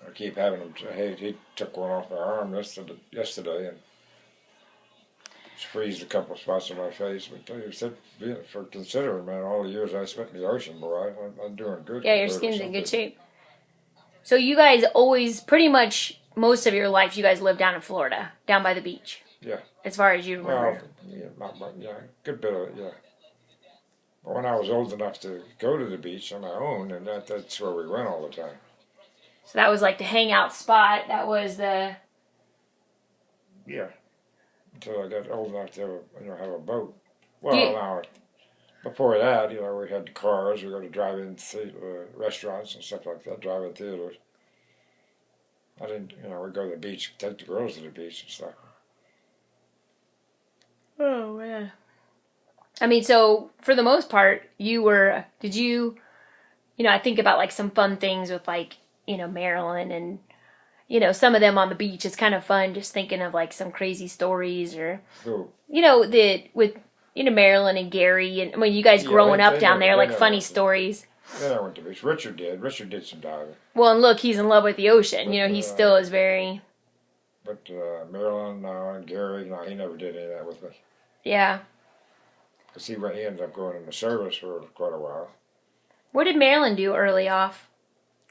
I keep having him. Hey, he took one off my arm yesterday and freezed a couple of spots on my face. But he said, for considering, man, all the years I spent in the ocean, boy, I'm doing good. Yeah, your skin's in good shape. So you guys always, pretty much most of your life, you guys live down in Florida, down by the beach. Yeah. As far as you remember. Well, yeah, good bit of it, yeah. But when I was old enough to go to the beach on my own, and that's where we went all the time. So that was like the hangout spot. That was the... Yeah. Until I got old enough to have a boat. Well, now, before that, we had cars. We were to drive in restaurants and stuff like that, drive in theaters. I didn't, we'd go to the beach, take the girls to the beach and stuff. Oh, man. I mean, so for the most part, I think about like some fun things with like, Maryland and, some of them on the beach. It's kind of fun just thinking of like some crazy stories or, Who? with Maryland and Gary and, you guys growing up down there, like funny stories. Then I went to the beach. Richard did some diving. Well, and look, he's in love with the ocean. He still is very... But Maryland and Gary, no, he never did any of that with me. Yeah. Because he ended up going in the service for quite a while. What did Marilyn do early off?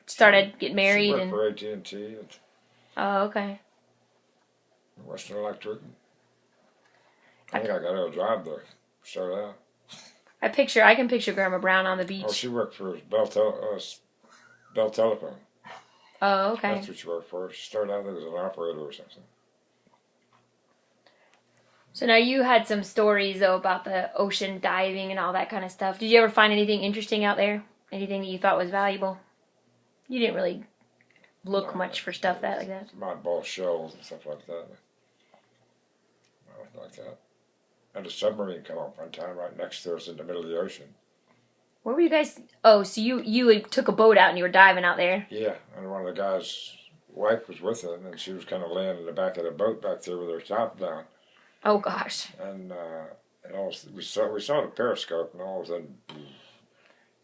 Started getting married she worked for AT&T. Oh, okay. Western Electric. I think I got her a job there. Started out. I can picture Grandma Brown on the beach. Oh, she worked for Bell Telephone. Oh, okay. That's what she worked for. She started out as an operator or something. So now you had some stories, though, about the ocean diving and all that kind of stuff. Did you ever find anything interesting out there? Anything that you thought was valuable? You didn't really look much for stuff like that. Mothball shells and stuff like that. Nothing like that. I had a submarine come up one time right next to us in the middle of the ocean. Where were you guys? Oh, so you took a boat out and you were diving out there? Yeah, and one of the guys' wife was with him, and she was kind of laying in the back of the boat back there with her top down. Oh gosh! And we saw the periscope, and all of a sudden,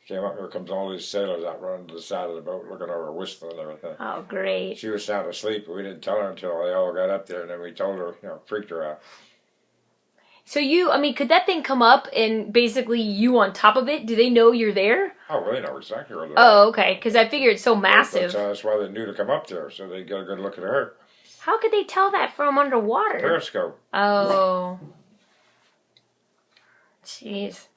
came up. Here comes all these sailors out running to the side of the boat, looking over, whistling and everything. Oh, great! She was sound asleep, but we didn't tell her until they all got up there, and then we told her, freaked her out. So could that thing come up and basically you on top of it? Do they know you're there? Oh, well, they know exactly where they're at. Oh, okay. Because I figure it's so massive. That's why they knew to come up there, so they got a good look at her. How could they tell that from underwater? Periscope. Oh. Jeez.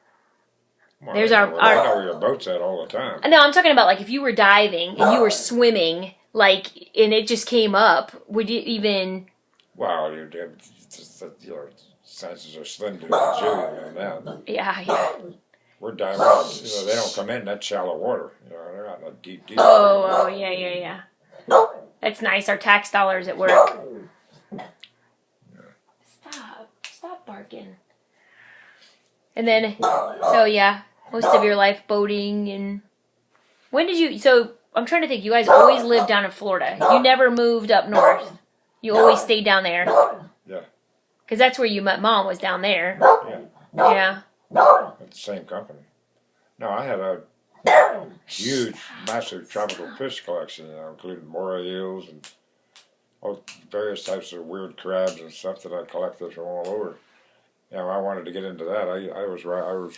Well, I know where your boat's at all the time. No, I'm talking about like if you were diving and you were swimming, and it just came up, would you even... Well, your senses are slim to the that. Yeah. We're diving. They don't come in that shallow water. They're not in a deep. Oh, yeah. That's nice. Our tax dollars at work. Stop barking. And then, most of your life boating and when did you? So I'm trying to think. You guys always lived down in Florida. You never moved up north. You always stayed down there. Yeah. Because that's where you met Mom, was down there. Yeah. At the same company. No, I had a huge, massive tropical fish collection, including moray eels and various types of weird crabs and stuff that I collected from all over. I wanted to get into that. I was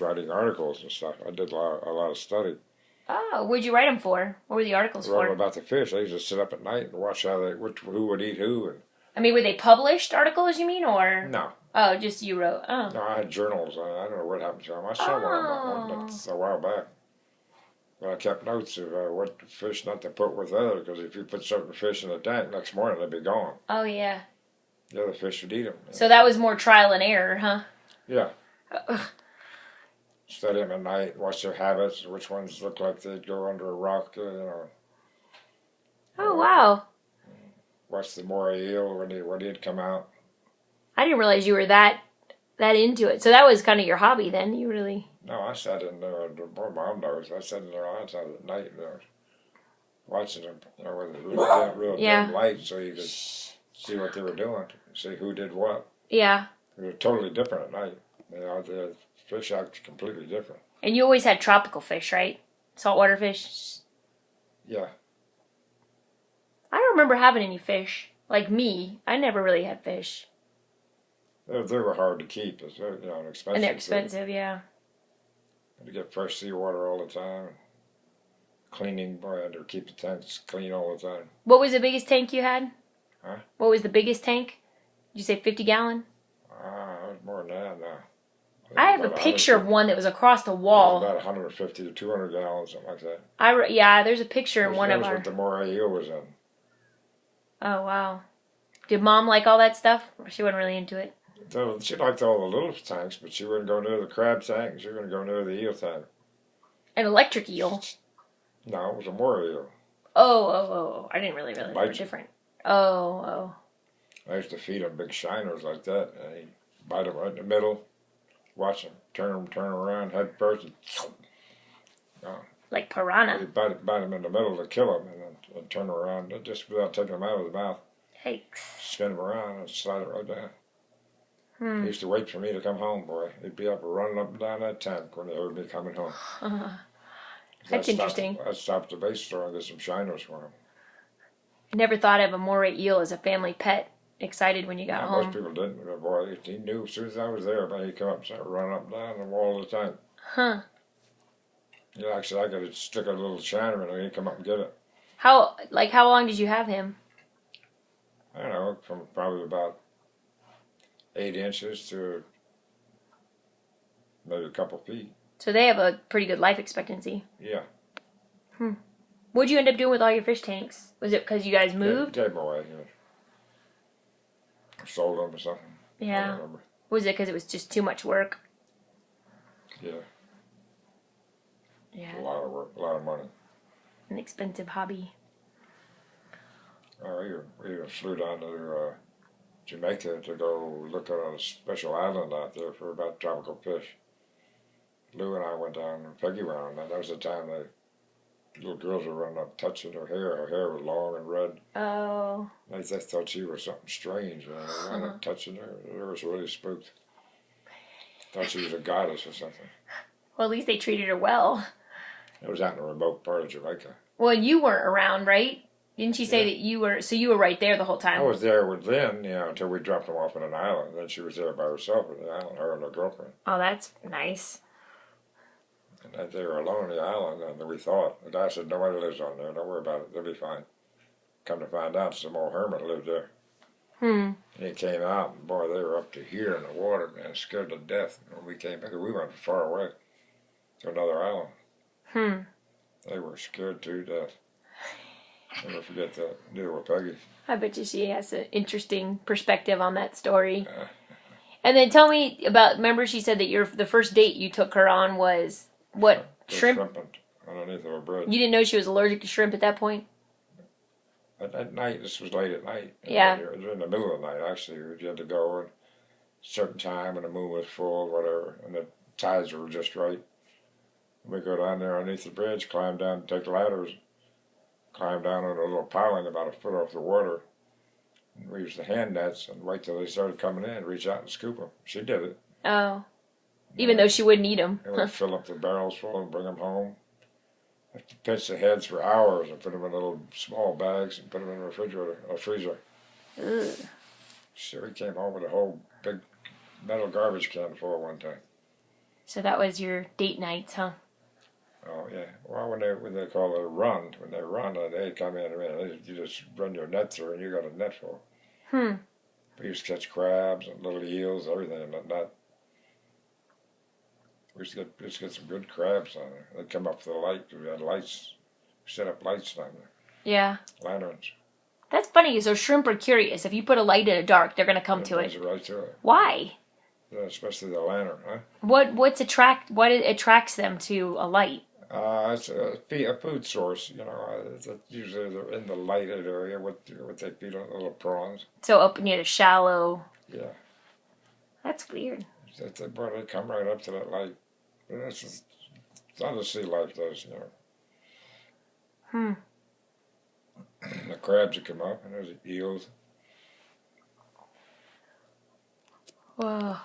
writing articles and stuff. I did a lot of study. Oh, what'd you write them for? What were the articles for? About the fish. I used to sit up at night and watch who would eat who. And were they published articles, you mean, or? No. Oh, just you wrote. Oh. No, I had journals. I don't know what happened to them. I saw one a while back. But I kept notes of what fish not to put with other, because if you put certain fish in the tank, next morning they'd be gone. Oh, yeah. The other fish would eat them. So that was more trial and error, huh? Yeah. Study them at night, watch their habits, which ones look like they'd go under a rock, Oh, wow. Watch the moray eel when he'd come out. I didn't realize you were that into it. So that was kind of your hobby then. You really... No, I sat in there, Mom knows, I sat in there outside at night, watching them, with a real dim light so you could see what they were doing, see who did what. Yeah. It was totally different at night. The fish act completely different. And you always had tropical fish, right? Saltwater fish? Yeah. remember having any fish. Like me, I never really had fish. They were hard to keep. It's very, expensive. And they're expensive, yeah. To get fresh seawater all the time. Cleaning, boy, I had to keep the tanks clean all the time. What was the biggest tank you had? Huh? What was the biggest tank? Did you say 50 gallon? It was more than that now. I have a picture of one that was across the wall. It was about 150 to 200 gallons, something like that. Yeah, there's a picture in one of our... That was what the moray eel was in. Oh, wow. Did Mom like all that stuff? Or she wasn't really into it? So she liked all the little tanks, but she wouldn't go near the crab tank. She wouldn't go near the eel tank. An electric eel? No, it was a moray eel. Oh. I didn't really realize they were different. Oh. I used to feed them big shiners like that, and he'd bite them right in the middle, watch them, turn around, head first, and like piranha. He'd bite them in the middle to kill them, and then turn around, just without taking them out of the mouth. Yikes. Spin them around and slide it right down. He used to wait for me to come home, boy. He'd be up running up and down that tank when he heard me coming home. That's interesting. I stopped at the base store and get some shiners for him. Never thought of a moray eel as a family pet. Excited when you got home. Most people didn't. But boy, he knew as soon as I was there, man, he'd come up and start running up and down the wall of the tank. Huh. Yeah, actually, I could stick a little shiner in and he'd come up and get it. How long did you have him? I don't know, from probably about 8 inches to maybe a couple feet. So they have a pretty good life expectancy. Yeah. What'd you end up doing with all your fish tanks? Was it because you guys moved? Gave them away. Sold them or something. Yeah. I don't remember. Was it because it was just too much work? Yeah. Yeah. A lot of work, a lot of money. An expensive hobby. We flew down to Jamaica to go look at a special island out there for about tropical fish. Lou and I went down, and Peggy went on that. That was the time the little girls were running up touching her hair. Her hair was long and red. Oh. They thought she was something strange. They ran up touching her. They were really spooked. Thought she was a goddess or something. Well, at least they treated her well. It was out in a remote part of Jamaica. Well, you weren't around, right? Didn't she say that you were... So you were right there the whole time? I was there with Lynn, until we dropped them off on an island. Then she was there by herself on the island, her and her girlfriend. Oh, that's nice. And they were alone on the island, and we thought. The guy said, nobody lives on there. Don't worry about it. They'll be fine. Come to find out, some old hermit lived there. And he came out, and boy, they were up to here in the water, man, scared to death. When we came back, we went far away to another island. They were scared to death. Never forget that deal with Peggy. I bet you she has an interesting perspective on that story. And then tell me about, remember she said that the first date you took her on was, what, shrimp? Underneath of a bridge. You didn't know she was allergic to shrimp at that point? At night, this was late at night. Yeah. It was in the middle of the night, actually. You had to go at a certain time when the moon was full, whatever, and the tides were just right. We go down there underneath the bridge, climb down, take ladders, climb down on a little piling about a foot off the water. And we used the hand nets and wait till they started coming in, reach out and scoop them. She did it. Oh. Even though she wouldn't eat them. And we'd fill up the barrels full and bring them home. Have to pinch the heads for hours and put them in little small bags and put them in a freezer. Ugh. So we came home with a whole big metal garbage can full one time. So that was your date nights, huh? Oh yeah. Well, when they call it a run, they come in and you just run your net through and you got a net full. We used to catch crabs and little eels, everything in that net. We used to get some good crabs on there. They'd come up for the light. We had lights. We set up lights down there. Yeah. Lanterns. That's funny. So shrimp are curious. If you put a light in the dark, they're going to come to it. Right to it. Why? Yeah, especially the lantern, huh? What attracts them to a light? It's a food source, It's usually they're in the lighted area with they feed on little prawns. So up near the shallow. Yeah. That's weird. They come right up to that light. It's how the sea life does, The crabs that come up, and there's eels. Wow.